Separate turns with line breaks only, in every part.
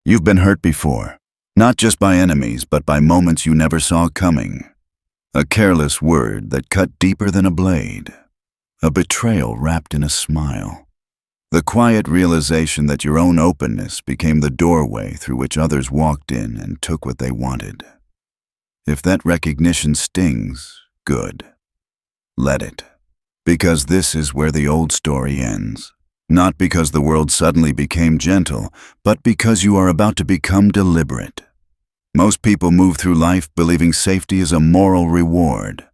You've been hurt before, not just by enemies, but by moments you never saw coming. A careless word that cut deeper than a blade. A betrayal wrapped in a smile. The quiet realization that your own openness became the doorway through which others walked in and took what they wanted. If that recognition stings, good. Let it. Because this is where the old story ends. Not because the world suddenly became gentle, but because you are about to become deliberate. Most people move through life believing safety is a moral reward.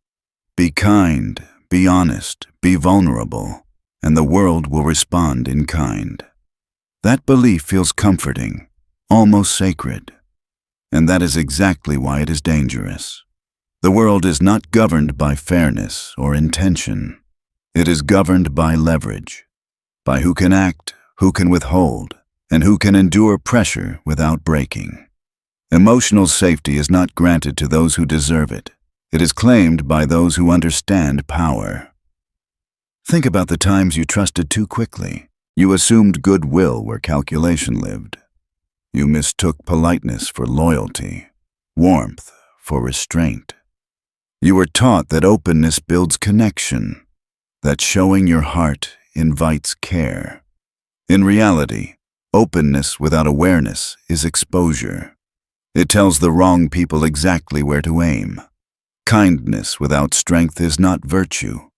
Be kind, be honest, be vulnerable, and the world will respond in kind. That belief feels comforting, almost sacred. And that is exactly why it is dangerous. The world is not governed by fairness or intention. It is governed by leverage. By who can act, who can withhold, and who can endure pressure without breaking. Emotional safety is not granted to those who deserve it. It is claimed by those who understand power. Think about the times you trusted too quickly. You assumed goodwill where calculation lived. You mistook politeness for loyalty, warmth for restraint. You were taught that openness builds connection, that showing your heart invites care. In reality, openness without awareness is exposure. It tells the wrong people exactly where to aim. Kindness without strength is not virtue.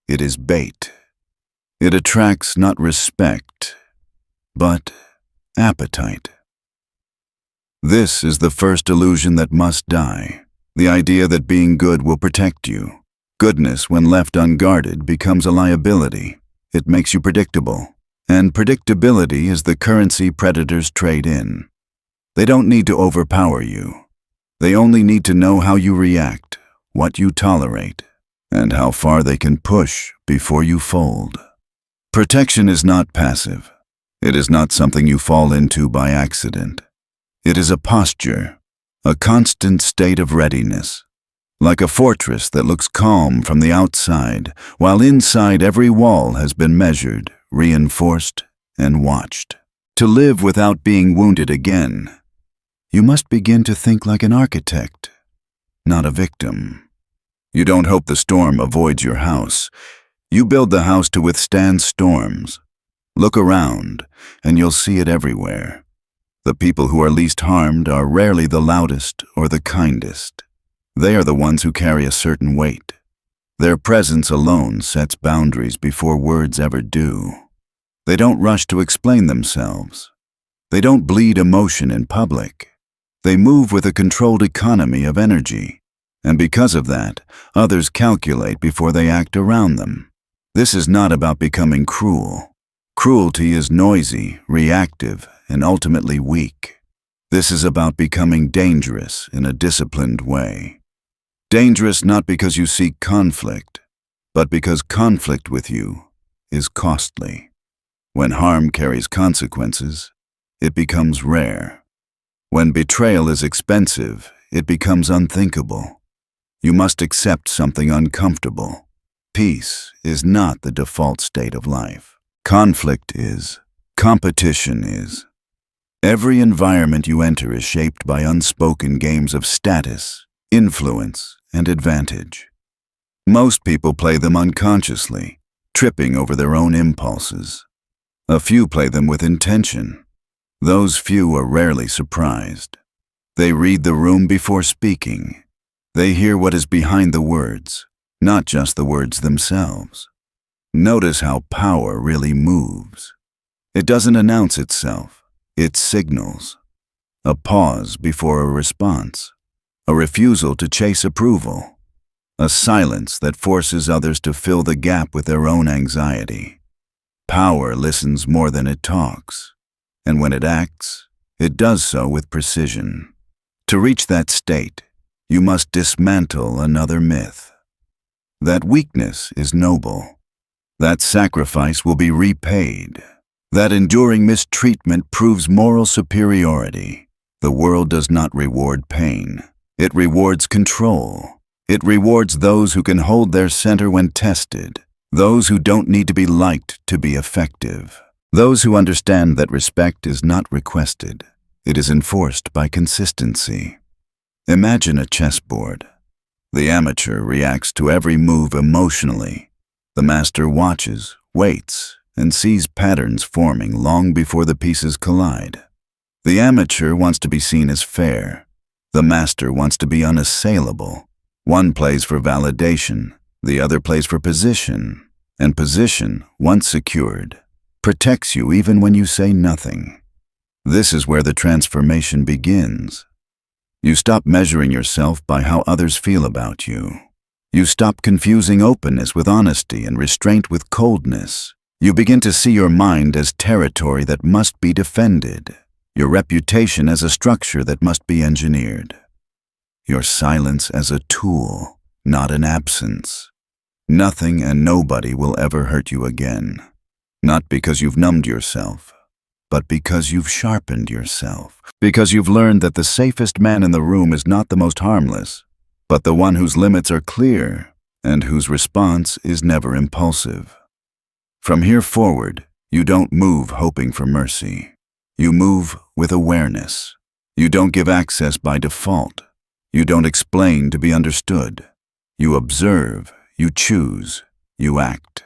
It is bait. It attracts not respect, but appetite. This is the first illusion that must die. The idea that being good will protect you. Goodness, when left unguarded, becomes a liability. It makes you predictable. And predictability is the currency predators trade in. They don't need to overpower you. They only need to know how you react, what you tolerate, and how far they can push before you fold. Protection is not passive. It is not something you fall into by accident. It is a posture, a constant state of readiness. Like a fortress that looks calm from the outside, while inside every wall has been measured, reinforced, and watched. To live without being wounded again, you must begin to think like an architect, not a victim. You don't hope the storm avoids your house. You build the house to withstand storms. Look around, and you'll see it everywhere. The people who are least harmed are rarely the loudest or the kindest. They are the ones who carry a certain weight. Their presence alone sets boundaries before words ever do. They don't rush to explain themselves. They don't bleed emotion in public. They move with a controlled economy of energy. And because of that, others calculate before they act around them. This is not about becoming cruel. Cruelty is noisy, reactive, and ultimately weak. This is about becoming dangerous in a disciplined way. Dangerous not because you seek conflict, but because conflict with you is costly. When harm carries consequences, it becomes rare. When betrayal is expensive, it becomes unthinkable. You must accept something uncomfortable. Peace is not the default state of life. Conflict is. Competition is. Every environment you enter is shaped by unspoken games of status, influence, and advantage. Most people play them unconsciously, tripping over their own impulses. A few play them with intention. Those few are rarely surprised. They read the room before speaking. They hear what is behind the words, not just the words themselves. Notice how power really moves. It doesn't announce itself. It signals. A pause before a response. A refusal to chase approval. A silence that forces others to fill the gap with their own anxiety. Power listens more than it talks. And when it acts, it does so with precision. To reach that state, you must dismantle another myth. That weakness is noble. That sacrifice will be repaid. That enduring mistreatment proves moral superiority. The world does not reward pain. It rewards control. It rewards those who can hold their center when tested. Those who don't need to be liked to be effective. Those who understand that respect is not requested. It is enforced by consistency. Imagine a chessboard. The amateur reacts to every move emotionally. The master watches, waits, and sees patterns forming long before the pieces collide. The amateur wants to be seen as fair. The master wants to be unassailable. One plays for validation, the other plays for position. And position, once secured, protects you even when you say nothing. This is where the transformation begins. You stop measuring yourself by how others feel about you. You stop confusing openness with honesty and restraint with coldness. You begin to see your mind as territory that must be defended, your reputation as a structure that must be engineered, your silence as a tool, not an absence. Nothing and nobody will ever hurt you again, not because you've numbed yourself, but because you've sharpened yourself, because you've learned that the safest man in the room is not the most harmless, but the one whose limits are clear and whose response is never impulsive. From here forward, you don't move hoping for mercy. You move with awareness. You don't give access by default. You don't explain to be understood. You observe, you choose, you act.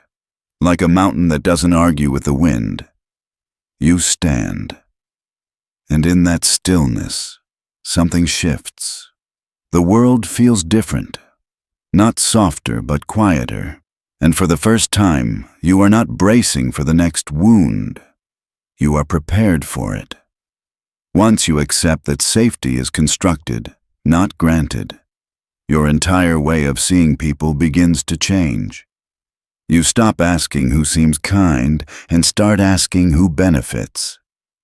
Like a mountain that doesn't argue with the wind, you stand. And in that stillness, something shifts. The world feels different, not softer but quieter. And for the first time, you are not bracing for the next wound. You are prepared for it. Once you accept that safety is constructed, not granted, your entire way of seeing people begins to change. You stop asking who seems kind and start asking who benefits.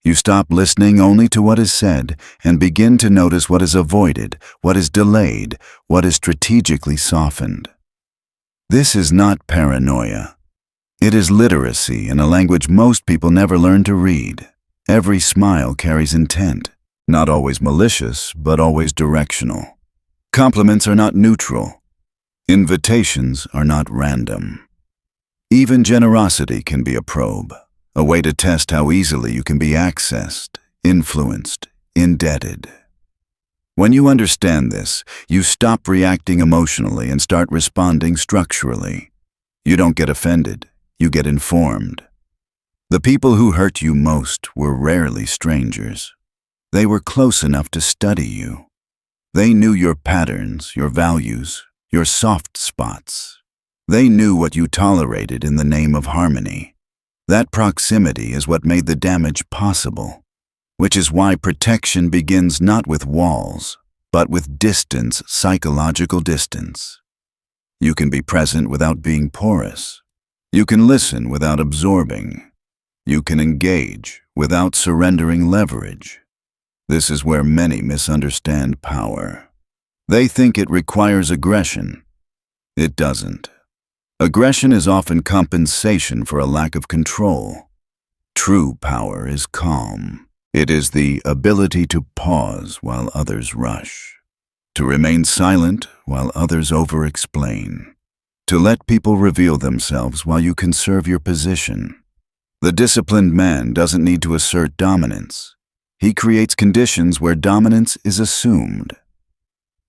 You stop listening only to what is said and begin to notice what is avoided, what is delayed, what is strategically softened. This is not paranoia. It is literacy in a language most people never learn to read. Every smile carries intent, not always malicious, but always directional. Compliments are not neutral. Invitations are not random. Even generosity can be a probe, a way to test how easily you can be accessed, influenced, indebted. When you understand this, you stop reacting emotionally and start responding structurally. You don't get offended, you get informed. The people who hurt you most were rarely strangers. They were close enough to study you. They knew your patterns, your values, your soft spots. They knew what you tolerated in the name of harmony. That proximity is what made the damage possible, which is why protection begins not with walls, but with distance, psychological distance. You can be present without being porous. You can listen without absorbing. You can engage without surrendering leverage. This is where many misunderstand power. They think it requires aggression. It doesn't. Aggression is often compensation for a lack of control. True power is calm. It is the ability to pause while others rush, to remain silent while others over-explain, to let people reveal themselves while you conserve your position. The disciplined man doesn't need to assert dominance. He creates conditions where dominance is assumed.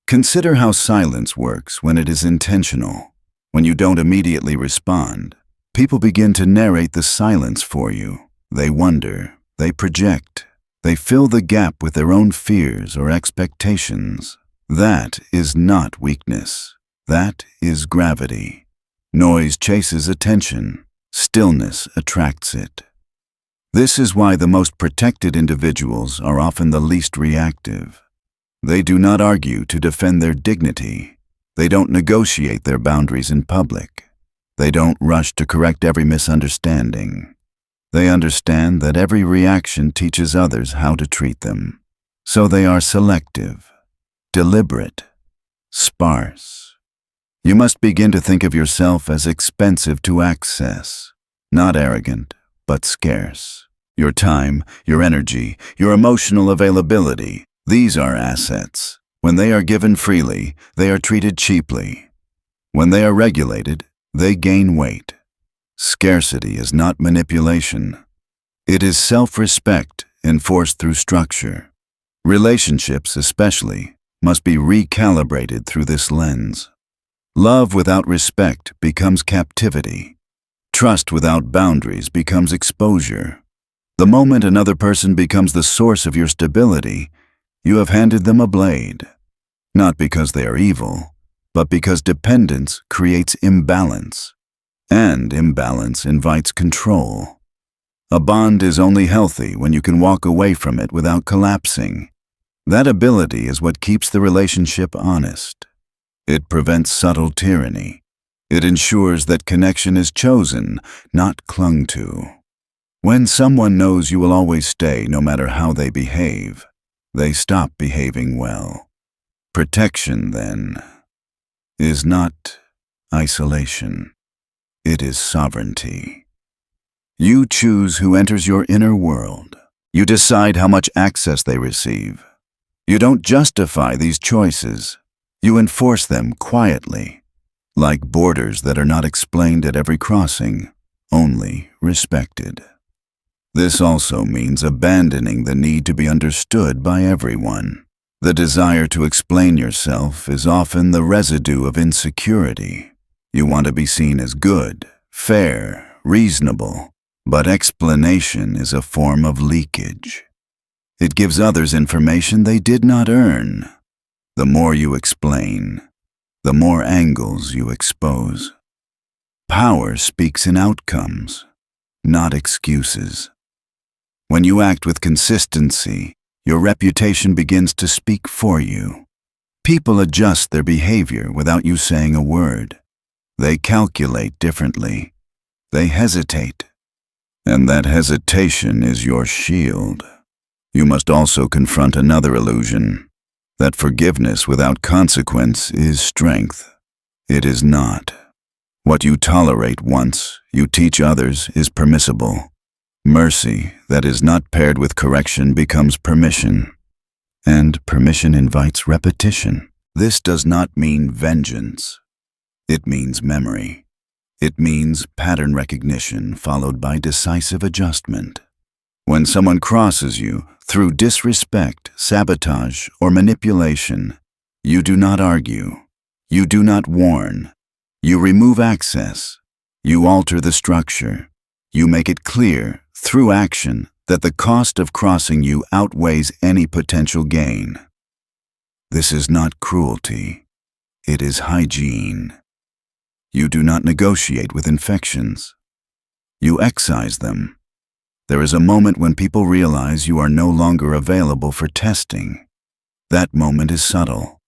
Consider how silence works when it is intentional. When you don't immediately respond, people begin to narrate the silence for you. They wonder, they project, they fill the gap with their own fears or expectations. That is not weakness. That is gravity. Noise chases attention. Stillness attracts it. This is why the most protected individuals are often the least reactive. They do not argue to defend their dignity. They don't negotiate their boundaries in public. They don't rush to correct every misunderstanding. They understand that every reaction teaches others how to treat them. So they are selective, deliberate, sparse. You must begin to think of yourself as expensive to access, not arrogant, but scarce. Your time, your energy, your emotional availability, these are assets. When they are given freely, they are treated cheaply. When they are regulated, they gain weight. Scarcity is not manipulation. It is self-respect enforced through structure. Relationships, especially, must be recalibrated through this lens. Love without respect becomes captivity. Trust without boundaries becomes exposure. The moment another person becomes the source of your stability, you have handed them a blade. Not because they are evil, but because dependence creates imbalance. And imbalance invites control. A bond is only healthy when you can walk away from it without collapsing. That ability is what keeps the relationship honest. It prevents subtle tyranny. It ensures that connection is chosen, not clung to. When someone knows you will always stay no matter how they behave, they stop behaving well. Protection, then, is not isolation. It is sovereignty. You choose who enters your inner world. You decide how much access they receive. You don't justify these choices. You enforce them quietly, like borders that are not explained at every crossing, only respected. This also means abandoning the need to be understood by everyone. The desire to explain yourself is often the residue of insecurity. You want to be seen as good, fair, reasonable, but explanation is a form of leakage. It gives others information they did not earn. The more you explain, the more angles you expose. Power speaks in outcomes, not excuses. When you act with consistency, your reputation begins to speak for you. People adjust their behavior without you saying a word. They calculate differently. They hesitate. And that hesitation is your shield. You must also confront another illusion, that forgiveness without consequence is strength. It is not. What you tolerate once, you teach others, is permissible. Mercy that is not paired with correction becomes permission. And permission invites repetition. This does not mean vengeance. It means memory. It means pattern recognition followed by decisive adjustment. When someone crosses you through disrespect, sabotage, or manipulation, you do not argue. You do not warn. You remove access. You alter the structure. You make it clear, through action, that the cost of crossing you outweighs any potential gain. This is not cruelty. It is hygiene. You do not negotiate with infections. You excise them. There is a moment when people realize you are no longer available for testing. That moment is subtle.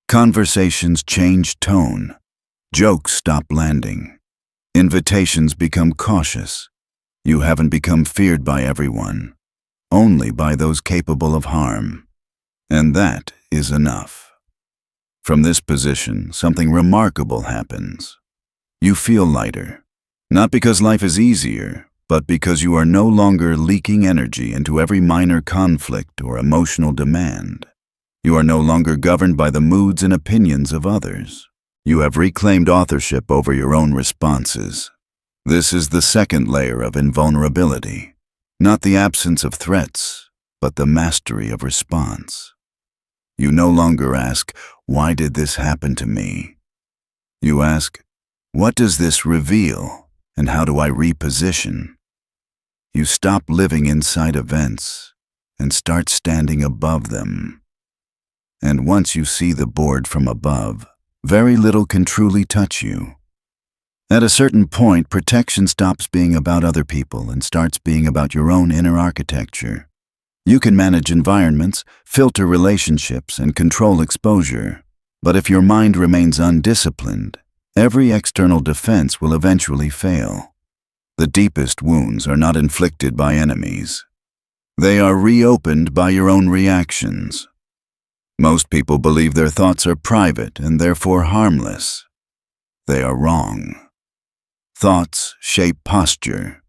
Conversations change tone. Jokes stop landing. Invitations become cautious. You haven't become feared by everyone, only by those capable of harm. And that is enough. From this position, something remarkable happens. You feel lighter, not because life is easier, but because you are no longer leaking energy into every minor conflict or emotional demand. You are no longer governed by the moods and opinions of others. You have reclaimed authorship over your own responses. This is the second layer of invulnerability, not the absence of threats, but the mastery of response. You no longer ask, "Why did this happen to me?" You ask, "What does this reveal, and how do I reposition?" You stop living inside events and start standing above them. And once you see the board from above, very little can truly touch you. At a certain point, protection stops being about other people and starts being about your own inner architecture. You can manage environments, filter relationships, and control exposure. But if your mind remains undisciplined, every external defense will eventually fail. The deepest wounds are not inflicted by enemies. They are reopened by your own reactions. Most people believe their thoughts are private and therefore harmless. They are wrong. Thoughts shape posture.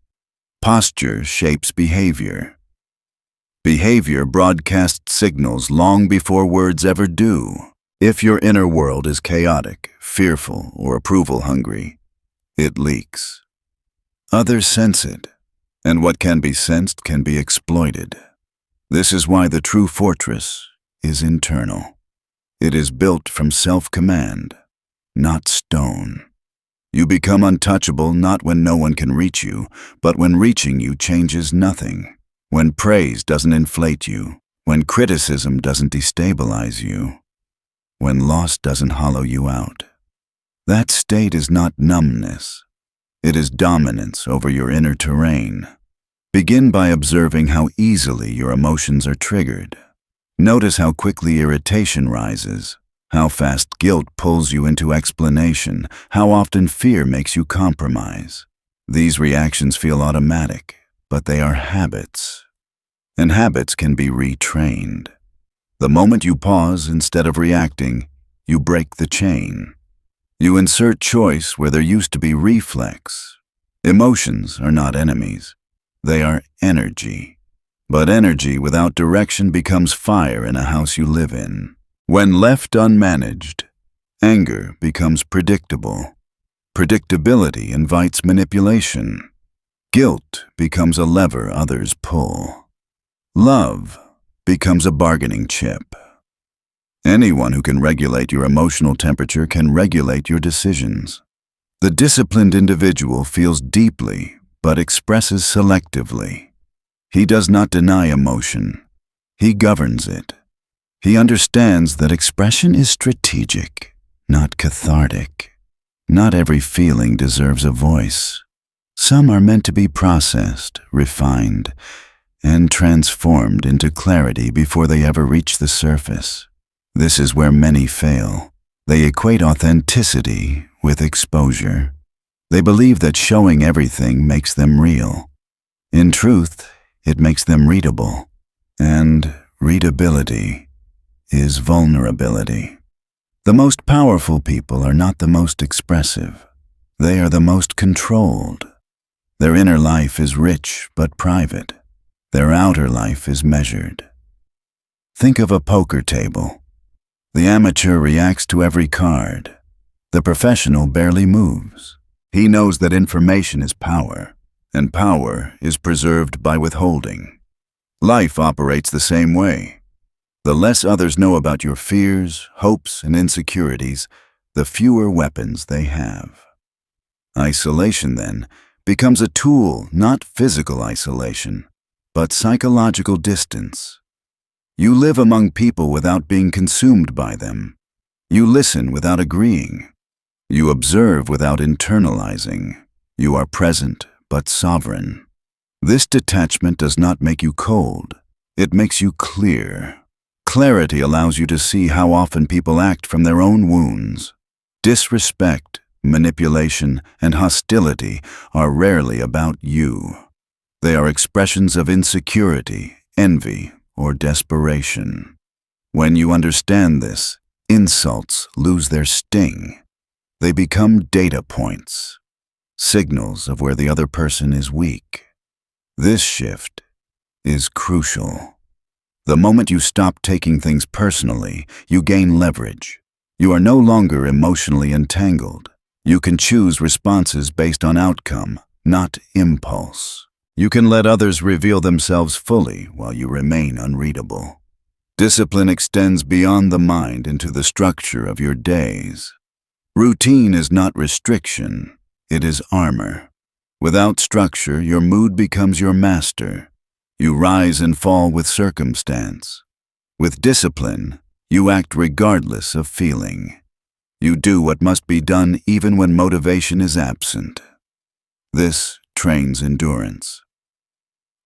Posture shapes behavior. Behavior broadcasts signals long before words ever do. If your inner world is chaotic, fearful, or approval-hungry, it leaks. Others sense it, and what can be sensed can be exploited. This is why the true fortress is internal. It is built from self-command, not stone. You become untouchable not when no one can reach you, but when reaching you changes nothing. When praise doesn't inflate you, when criticism doesn't destabilize you, when loss doesn't hollow you out. That state is not numbness. It is dominance over your inner terrain. Begin by observing how easily your emotions are triggered. Notice how quickly irritation rises, how fast guilt pulls you into explanation, how often fear makes you compromise. These reactions feel automatic, but they are habits. And habits can be retrained. The moment you pause instead of reacting, you break the chain. You insert choice where there used to be reflex. Emotions are not enemies. They are energy. But energy without direction becomes fire in a house you live in. When left unmanaged, anger becomes predictable. Predictability invites manipulation. Guilt becomes a lever others pull. Love becomes a bargaining chip. Anyone who can regulate your emotional temperature can regulate your decisions. The disciplined individual feels deeply but expresses selectively. He does not deny emotion. He governs it. He understands that expression is strategic, not cathartic. Not every feeling deserves a voice. Some are meant to be processed, refined, and transformed into clarity before they ever reach the surface. This is where many fail. They equate authenticity with exposure. They believe that showing everything makes them real. In truth, it makes them readable. And readability is vulnerability. The most powerful people are not the most expressive. They are the most controlled. Their inner life is rich but private. Their outer life is measured. Think of a poker table. The amateur reacts to every card. The professional barely moves. He knows that information is power, and power is preserved by withholding. Life operates the same way. The less others know about your fears, hopes, and insecurities, the fewer weapons they have. Isolation, then, becomes a tool, not physical isolation, but psychological distance. You live among people without being consumed by them. You listen without agreeing. You observe without internalizing. You are present but sovereign. This detachment does not make you cold. It makes you clear. Clarity allows you to see how often people act from their own wounds. Disrespect, manipulation, and hostility are rarely about you. They are expressions of insecurity, envy, or desperation. When you understand this, insults lose their sting. They become data points, signals of where the other person is weak. This shift is crucial. The moment you stop taking things personally, you gain leverage. You are no longer emotionally entangled. You can choose responses based on outcome, not impulse. You can let others reveal themselves fully while you remain unreadable. Discipline extends beyond the mind into the structure of your days. Routine is not restriction, it is armor. Without structure, your mood becomes your master. You rise and fall with circumstance. With discipline, you act regardless of feeling. You do what must be done even when motivation is absent. This trains endurance.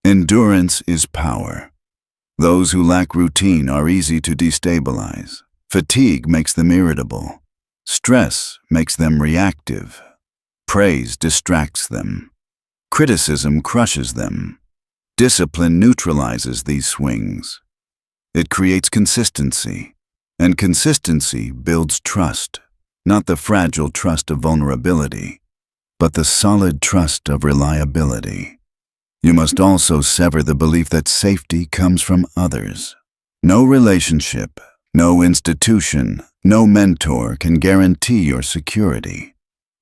Endurance is power. Those who lack routine are easy to destabilize. Fatigue makes them irritable. Stress makes them reactive. Praise distracts them. Criticism crushes them. Discipline neutralizes these swings. It creates consistency, and consistency builds trust, not the fragile trust of vulnerability, but the solid trust of reliability. You must also sever the belief that safety comes from others. No relationship, no institution, no mentor can guarantee your security.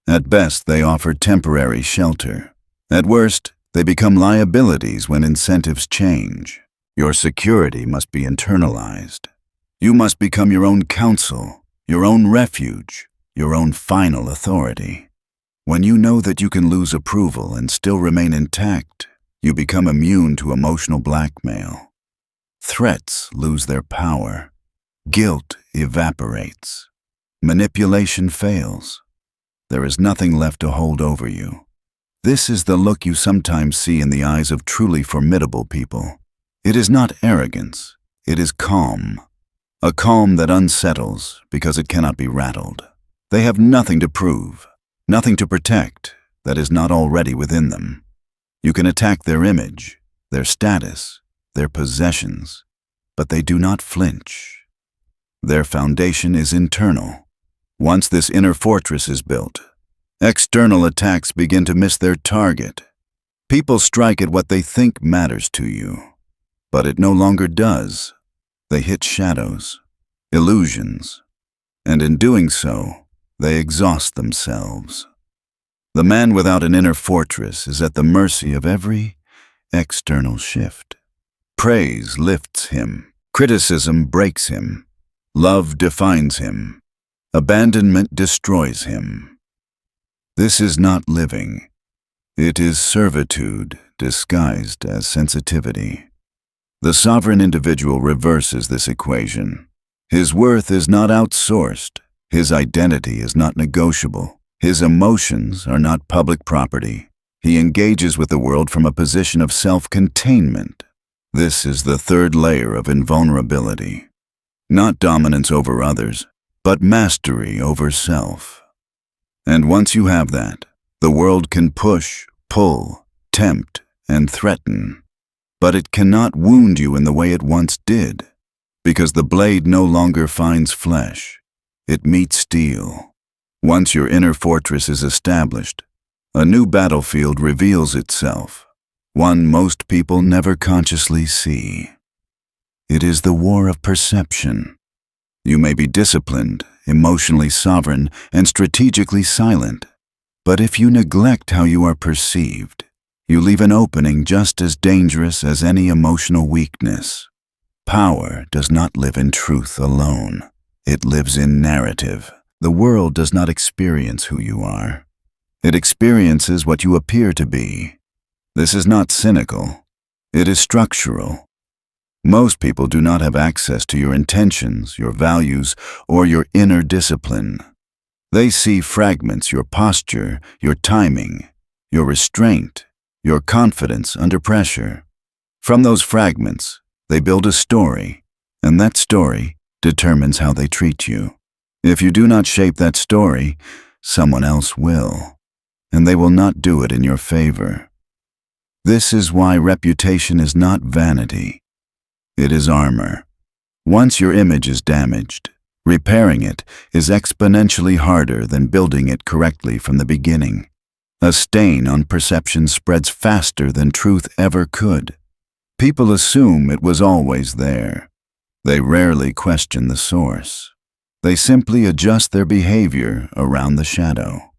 At best, they offer temporary shelter. At worst, they become liabilities when incentives change. Your security must be internalized. You must become your own counsel, your own refuge, your own final authority. When you know that you can lose approval and still remain intact, you become immune to emotional blackmail. Threats lose their power. Guilt evaporates. Manipulation fails. There is nothing left to hold over you. This is the look you sometimes see in the eyes of truly formidable people. It is not arrogance, it is calm. A calm that unsettles because it cannot be rattled. They have nothing to prove, nothing to protect that is not already within them. You can attack their image, their status, their possessions, but they do not flinch. Their foundation is internal. Once this inner fortress is built, external attacks begin to miss their target. People strike at what they think matters to you, but it no longer does. They hit shadows, illusions, and in doing so, they exhaust themselves. The man without an inner fortress is at the mercy of every external shift. Praise lifts him, criticism breaks him, love defines him, abandonment destroys him. This is not living. It is servitude disguised as sensitivity. The sovereign individual reverses this equation. His worth is not outsourced. His identity is not negotiable. His emotions are not public property. He engages with the world from a position of self-containment. This is the third layer of invulnerability. Not dominance over others, but mastery over self. And once you have that, the world can push, pull, tempt, and threaten. But it cannot wound you in the way it once did, because the blade no longer finds flesh. It meets steel. Once your inner fortress is established, a new battlefield reveals itself, one most people never consciously see. It is the war of perception. You may be disciplined, emotionally sovereign, and strategically silent, but if you neglect how you are perceived, you leave an opening just as dangerous as any emotional weakness. Power does not live in truth alone. It lives in narrative. The world does not experience who you are. It experiences what you appear to be. This is not cynical. It is structural. Most people do not have access to your intentions, your values, or your inner discipline. They see fragments, your posture, your timing, your restraint, your confidence under pressure. From those fragments, they build a story, and that story determines how they treat you. If you do not shape that story, someone else will, and they will not do it in your favor. This is why reputation is not vanity. It is armor. Once your image is damaged, repairing it is exponentially harder than building it correctly from the beginning. A stain on perception spreads faster than truth ever could. People assume it was always there. They rarely question the source. They simply adjust their behavior around the shadow.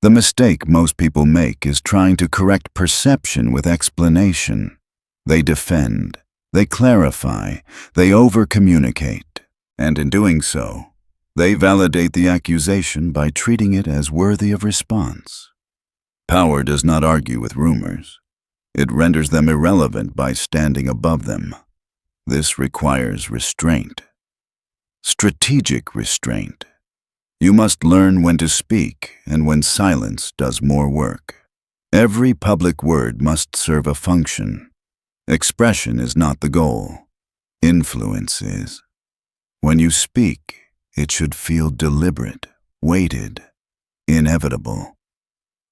The mistake most people make is trying to correct perception with explanation. They defend, they clarify, they over-communicate, and in doing so, they validate the accusation by treating it as worthy of response. Power does not argue with rumors. It renders them irrelevant by standing above them. This requires restraint. Strategic restraint. You must learn when to speak and when silence does more work. Every public word must serve a function. Expression is not the goal. Influence is. When you speak, it should feel deliberate, weighted, inevitable.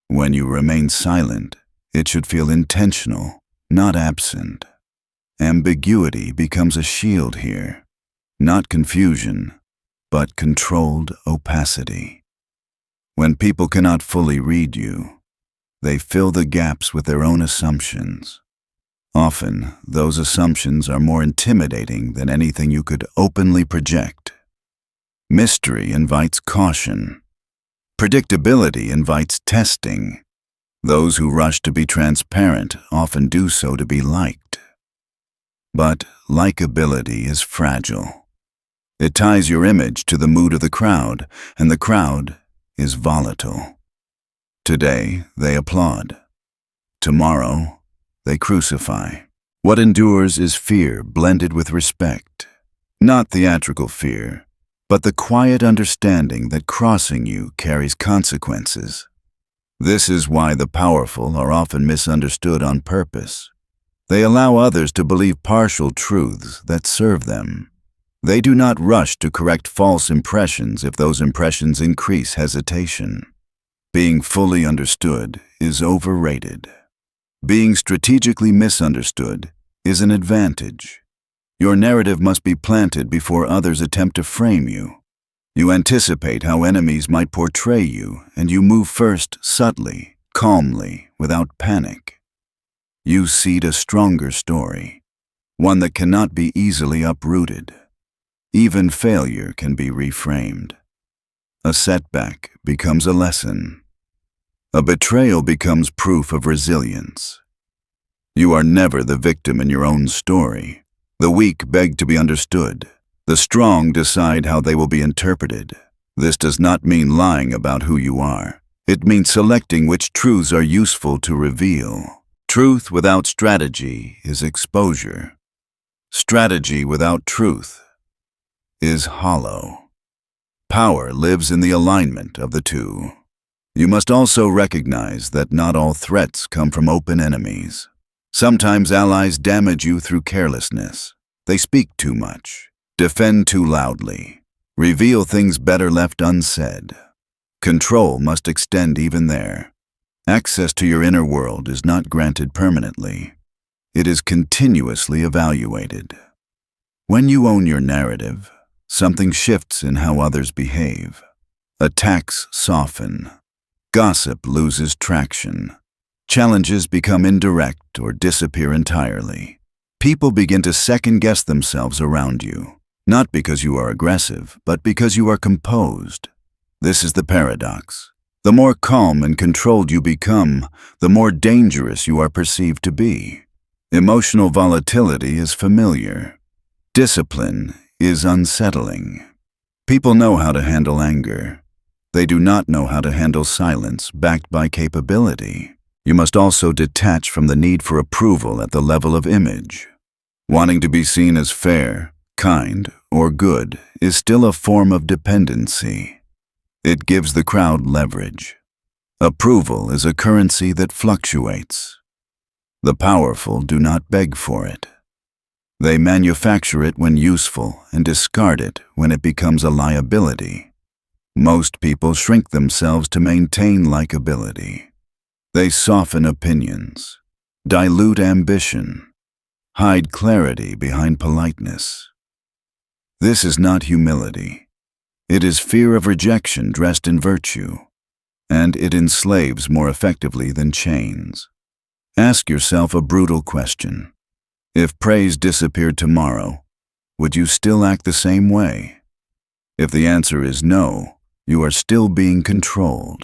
When you remain silent, it should feel intentional, not absent. Ambiguity becomes a shield here. Not confusion, but controlled opacity. When people cannot fully read you, they fill the gaps with their own assumptions. Often, those assumptions are more intimidating than anything you could openly project. Mystery invites caution. Predictability invites testing. Those who rush to be transparent often do so to be liked. But likability is fragile. It ties your image to the mood of the crowd, and the crowd is volatile. Today, they applaud. Tomorrow, they crucify. What endures is fear blended with respect. Not theatrical fear, but the quiet understanding that crossing you carries consequences. This is why the powerful are often misunderstood on purpose. They allow others to believe partial truths that serve them. They do not rush to correct false impressions if those impressions increase hesitation. Being fully understood is overrated. Being strategically misunderstood is an advantage. Your narrative must be planted before others attempt to frame you. You anticipate how enemies might portray you, and you move first subtly, calmly, without panic. You seed a stronger story, one that cannot be easily uprooted. Even failure can be reframed. A setback becomes a lesson. A betrayal becomes proof of resilience. You are never the victim in your own story. The weak beg to be understood. The strong decide how they will be interpreted. This does not mean lying about who you are. It means selecting which truths are useful to reveal. Truth without strategy is exposure. Strategy without truth is hollow. Power lives in the alignment of the two. You must also recognize that not all threats come from open enemies. Sometimes allies damage you through carelessness. They speak too much, defend too loudly, reveal things better left unsaid. Control must extend even there. Access to your inner world is not granted permanently. It is continuously evaluated. When you own your narrative, something shifts in how others behave. Attacks soften. Gossip loses traction. Challenges become indirect or disappear entirely. People begin to second-guess themselves around you, not because you are aggressive, but because you are composed. This is the paradox. The more calm and controlled you become, the more dangerous you are perceived to be. Emotional volatility is familiar. Discipline is unsettling. People know how to handle anger. They do not know how to handle silence backed by capability. You must also detach from the need for approval at the level of image. Wanting to be seen as fair, kind, or good is still a form of dependency. It gives the crowd leverage. Approval is a currency that fluctuates. The powerful do not beg for it. They manufacture it when useful and discard it when it becomes a liability. Most people shrink themselves to maintain likability. They soften opinions, dilute ambition, hide clarity behind politeness. This is not humility. It is fear of rejection dressed in virtue, and it enslaves more effectively than chains. Ask yourself a brutal question. If praise disappeared tomorrow, would you still act the same way? If the answer is no, you are still being controlled.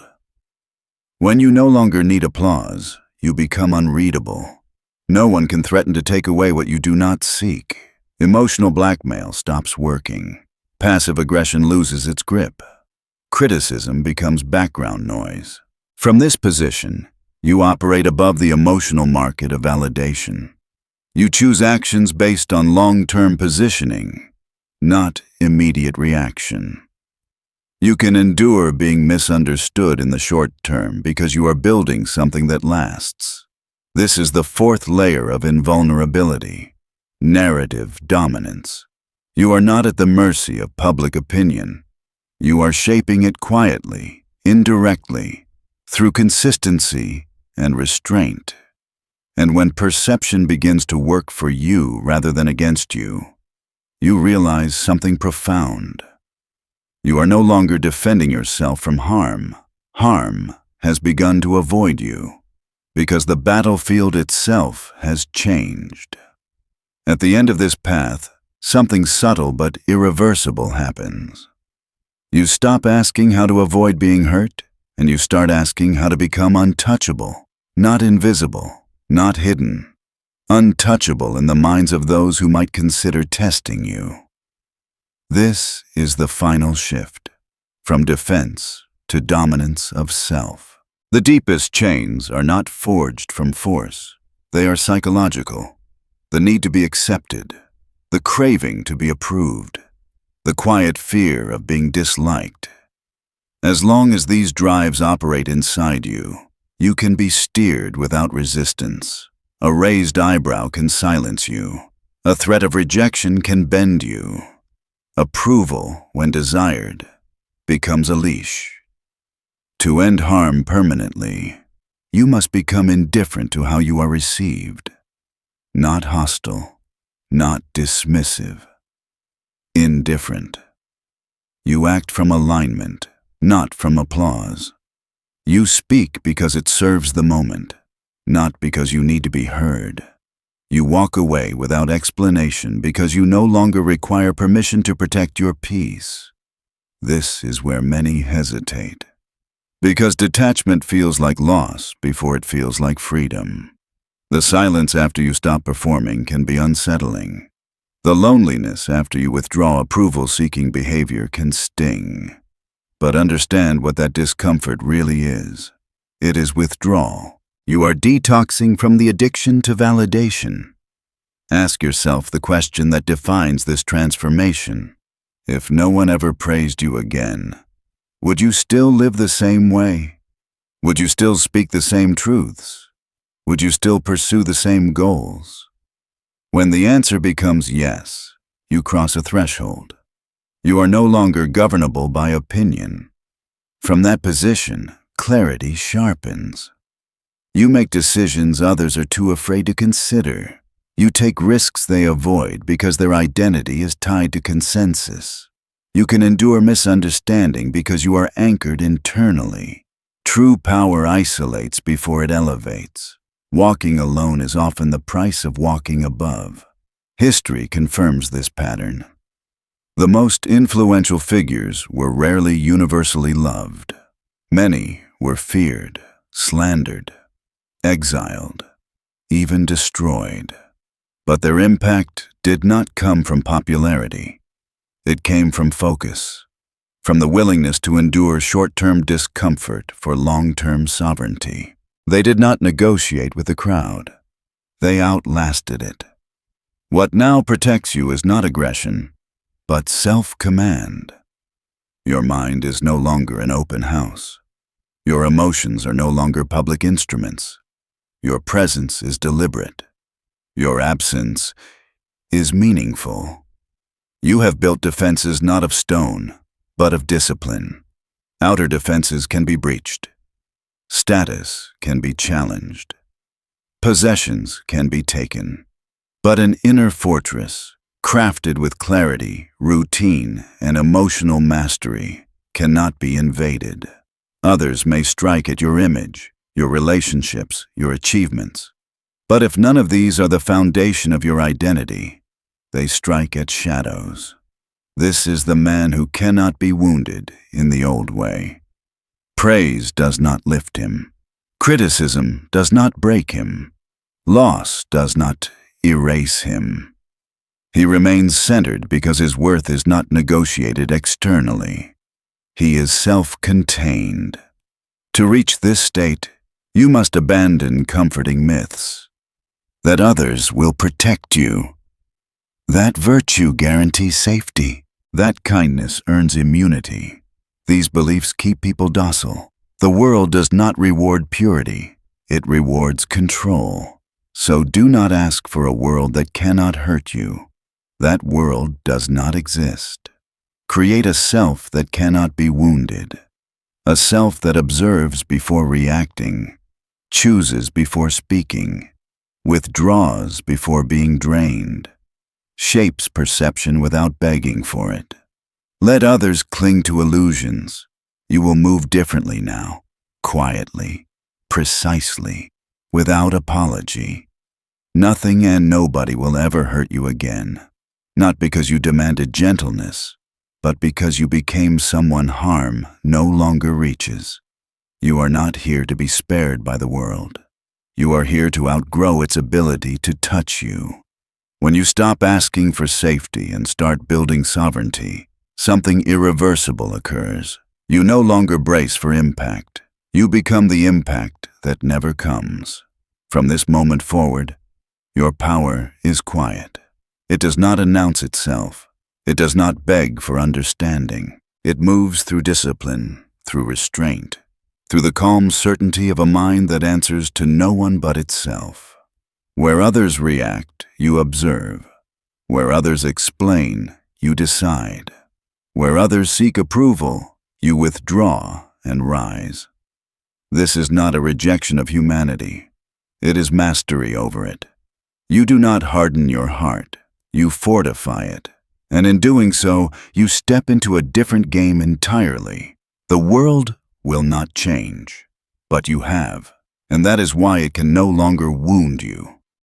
When you no longer need applause, you become unreadable. No one can threaten to take away what you do not seek. Emotional blackmail stops working. Passive aggression loses its grip. Criticism becomes background noise. From this position, you operate above the emotional market of validation. You choose actions based on long-term positioning, not immediate reaction. You can endure being misunderstood in the short term because you are building something that lasts. This is the fourth layer of invulnerability, narrative dominance. You are not at the mercy of public opinion. You are shaping it quietly, indirectly, through consistency and restraint. And when perception begins to work for you rather than against you, you realize something profound. You are no longer defending yourself from harm. Harm has begun to avoid you, because the battlefield itself has changed. At the end of this path, something subtle but irreversible happens. You stop asking how to avoid being hurt, and you start asking how to become untouchable, not invisible, not hidden. untouchable in the minds of those who might consider testing you. This is the final shift, from defense to dominance of self. The deepest chains are not forged from force. They are psychological. The need to be accepted, the craving to be approved, the quiet fear of being disliked. As long as these drives operate inside you, you can be steered without resistance. A raised eyebrow can silence you. A threat of rejection can bend you. Approval, when desired, becomes a leash. To end harm permanently, you must become indifferent to how you are received. Not hostile, not dismissive. Indifferent. You act from alignment, not from applause. You speak because it serves the moment, not because you need to be heard. You walk away without explanation because you no longer require permission to protect your peace. This is where many hesitate. Because detachment feels like loss before it feels like freedom. The silence after you stop performing can be unsettling. The loneliness after you withdraw approval-seeking behavior can sting. But understand what that discomfort really is. It is withdrawal. You are detoxing from the addiction to validation. Ask yourself the question that defines this transformation. If no one ever praised you again, would you still live the same way? Would you still speak the same truths? Would you still pursue the same goals? When the answer becomes yes, you cross a threshold. You are no longer governable by opinion. From that position, clarity sharpens. You make decisions others are too afraid to consider. You take risks they avoid because their identity is tied to consensus. You can endure misunderstanding because you are anchored internally. True power isolates before it elevates. Walking alone is often the price of walking above. History confirms this pattern. The most influential figures were rarely universally loved. Many were feared, slandered, exiled, even destroyed. But their impact did not come from popularity. It came from focus, from the willingness to endure short-term discomfort for long-term sovereignty. They did not negotiate with the crowd. They outlasted it. What now protects you is not aggression, but self-command. Your mind is no longer an open house. Your emotions are no longer public instruments. Your presence is deliberate. Your absence is meaningful. You have built defenses not of stone, but of discipline. Outer defenses can be breached. Status can be challenged. Possessions can be taken. But an inner fortress, crafted with clarity, routine, and emotional mastery, cannot be invaded. Others may strike at your image, your relationships, your achievements. But if none of these are the foundation of your identity, they strike at shadows. This is the man who cannot be wounded in the old way. Praise does not lift him. Criticism does not break him. Loss does not erase him. He remains centered because his worth is not negotiated externally. He is self-contained. To reach this state, you must abandon comforting myths. That others will protect you. That virtue guarantees safety. That kindness earns immunity. These beliefs keep people docile. The world does not reward purity. It rewards control. So do not ask for a world that cannot hurt you. That world does not exist. Create a self that cannot be wounded. A self that observes before reacting, chooses before speaking, withdraws before being drained, shapes perception without begging for it. Let others cling to illusions. You will move differently now, quietly, precisely, without apology. Nothing and nobody will ever hurt you again, not because you demanded gentleness, but because you became someone harm no longer reaches. You are not here to be spared by the world. You are here to outgrow its ability to touch you. When you stop asking for safety and start building sovereignty, something irreversible occurs. You no longer brace for impact. You become the impact that never comes. From this moment forward, your power is quiet. It does not announce itself. It does not beg for understanding. It moves through discipline, through restraint, through the calm certainty of a mind that answers to no one but itself. Where others react, you observe. Where others explain, you decide. Where others seek approval, you withdraw and rise. This is not a rejection of humanity. It is mastery over it. You do not harden your heart. You fortify it. And in doing so, you step into a different game entirely. The world will not change, but you have. And that is why it can no longer wound you.